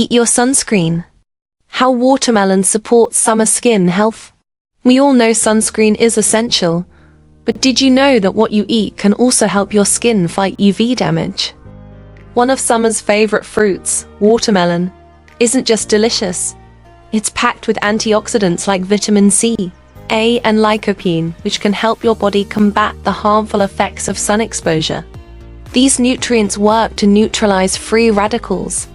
Eat your sunscreen. How watermelon supports summer skin health. We all know sunscreen is essential, but did you know that what you eat can also help your skin fight UV damage? One of summer's favorite fruits, watermelon, isn't just delicious. It's packed with antioxidants like vitamin C, A, and lycopene, which can help your body combat the harmful effects of sun exposure. These nutrients work to neutralize free radicals,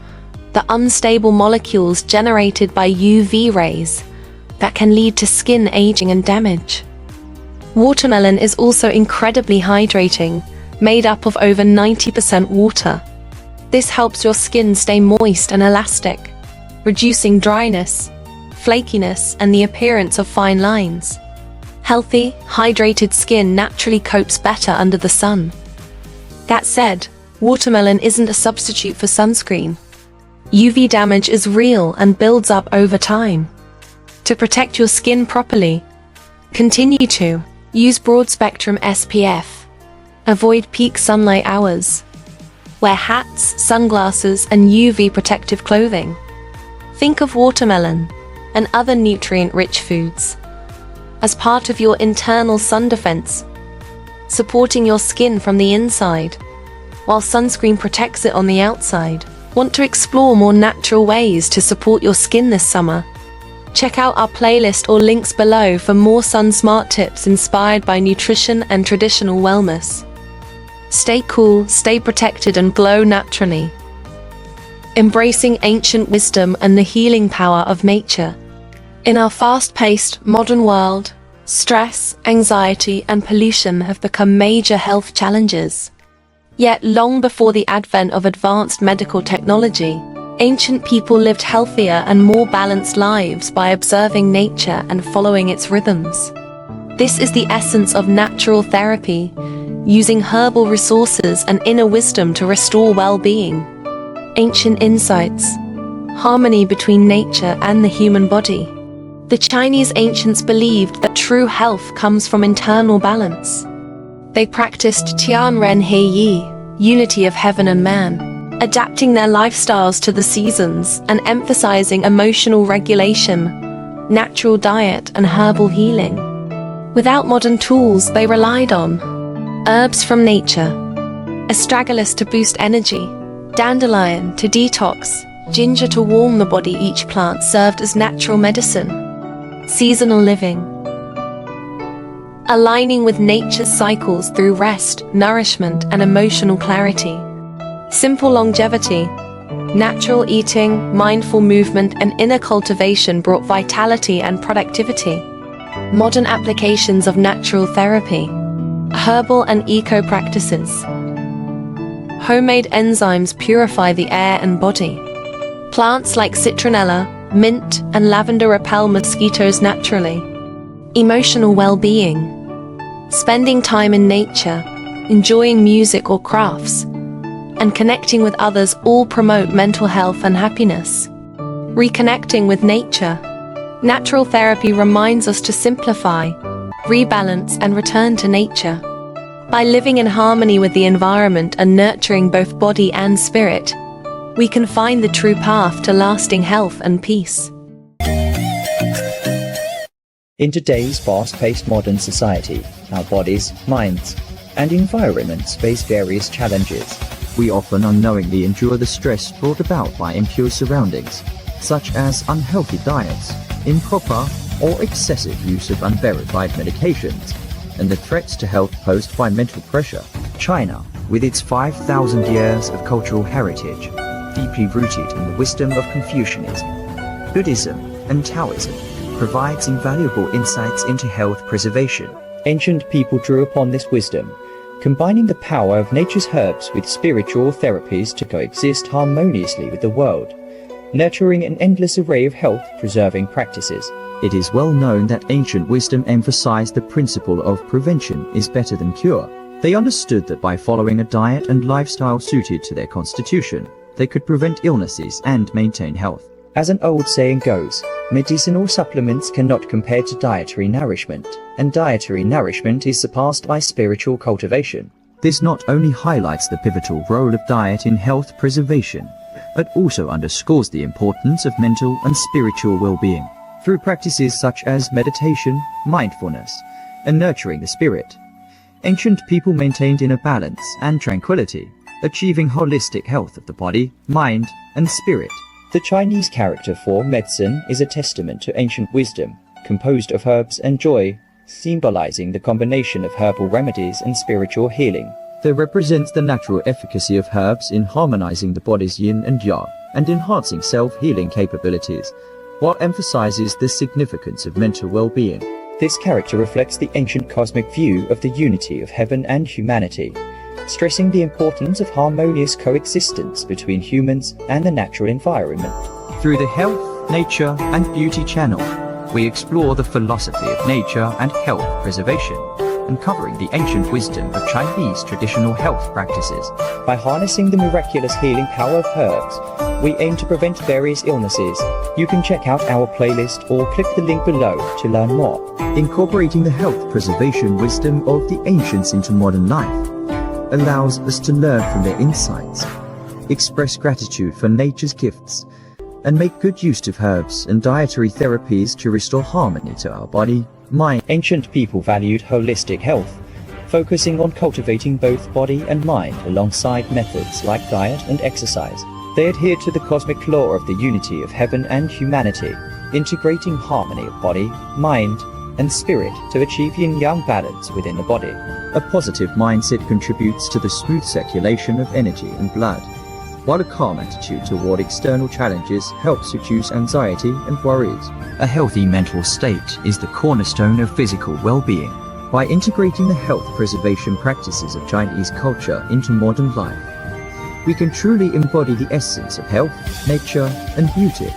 the unstable molecules generated by UV rays that can lead to skin aging and damage. Watermelon is also incredibly hydrating, made up of over 90% water. This helps your skin stay moist and elastic, reducing dryness, flakiness, and the appearance of fine lines. Healthy, hydrated skin naturally copes better under the sun. That said, watermelon isn't a substitute for sunscreen. UV damage is real and builds up over time. To protect your skin properly, continue to use broad-spectrum SPF. Avoid peak sunlight hours. Wear hats, sunglasses, and UV protective clothing. Think of watermelon and other nutrient-rich foods as part of your internal sun defense, supporting your skin from the inside, while sunscreen protects it on the outside. Want to explore more natural ways to support your skin this summer? Check out our playlist or links below for more sun smart tips inspired by nutrition and traditional wellness. Stay cool, stay protected, and glow naturally. Embracing ancient wisdom and the healing power of nature. In our fast-paced, modern world, stress, anxiety, and pollution have become major health challenges. Yet, long before the advent of advanced medical technology, ancient people lived healthier and more balanced lives by observing nature and following its rhythms. This is the essence of natural therapy, using herbal resources and inner wisdom to restore well-being. Ancient insights. Harmony between nature and the human body. The Chinese ancients believed that true health comes from internal balance. They practiced Tianren Heiyi, unity of heaven and man, adapting their lifestyles to the seasons and emphasizing emotional regulation, natural diet, and herbal healing. Without modern tools, they relied on herbs from nature, astragalus to boost energy, dandelion to detox, ginger to warm the body. Each plant served as natural medicine. Seasonal living. Aligning with nature's cycles through rest, nourishment, and emotional clarity. Simple longevity. Natural eating, mindful movement, and inner cultivation brought vitality and productivity. Modern applications of natural therapy. Herbal and eco practices. Homemade enzymes purify the air and body. Plants like citronella, mint, and lavender repel mosquitoes naturally. Emotional well-being. Spending time in nature, enjoying music or crafts, and connecting with others all promote mental health and happiness. Reconnecting with nature. Natural therapy reminds us to simplify, rebalance, and return to nature. By living in harmony with the environment and nurturing both body and spirit, we can find the true path to lasting health and peace. In today's fast-paced modern society, our bodies, minds, and environments face various challenges. We often unknowingly endure the stress brought about by impure surroundings, such as unhealthy diets, improper or excessive use of unverified medications, and the threats to health posed by mental pressure. China, with its 5,000 years of cultural heritage, deeply rooted in the wisdom of Confucianism, Buddhism, and Taoism, provides invaluable insights into health preservation. Ancient people drew upon this wisdom, combining the power of nature's herbs with spiritual therapies to coexist harmoniously with the world, nurturing an endless array of health-preserving practices. It is well known that ancient wisdom emphasized the principle of prevention is better than cure. They understood that by following a diet and lifestyle suited to their constitution, they could prevent illnesses and maintain health. As an old saying goes, medicinal supplements cannot compare to dietary nourishment, and dietary nourishment is surpassed by spiritual cultivation. This not only highlights the pivotal role of diet in health preservation, but also underscores the importance of mental and spiritual well-being through practices such as meditation, mindfulness, and nurturing the spirit. Ancient people maintained inner balance and tranquility, achieving holistic health of the body, mind, and spirit. The Chinese character for medicine is a testament to ancient wisdom, composed of herbs and joy, symbolizing the combination of herbal remedies and spiritual healing. They represent the natural efficacy of herbs in harmonizing the body's yin and yang and enhancing self-healing capabilities, while emphasizes the significance of mental well-being. This character reflects the ancient cosmic view of the unity of heaven and humanity, stressing the importance of harmonious coexistence between humans and the natural environment. Through the Health, Nature, and Beauty channel, we explore the philosophy of nature and health preservation, uncovering the ancient wisdom of Chinese traditional health practices. By harnessing the miraculous healing power of herbs, we aim to prevent various illnesses. You can check out our playlist or click the link below to learn more. Incorporating the health preservation wisdom of the ancients into modern life allows us to learn from their insights, express gratitude for nature's gifts, and make good use of herbs and dietary therapies to restore harmony to our body, mind. Ancient people valued holistic health, focusing on cultivating both body and mind alongside methods like diet and exercise. They adhered to the cosmic law of the unity of heaven and humanity, integrating harmony of body, mind, and spirit to achieve yin-yang balance within the body. A positive mindset contributes to the smooth circulation of energy and blood, while a calm attitude toward external challenges helps reduce anxiety and worries. A healthy mental state is the cornerstone of physical well-being. By integrating the health preservation practices of Chinese culture into modern life, we can truly embody the essence of health, nature, and beauty.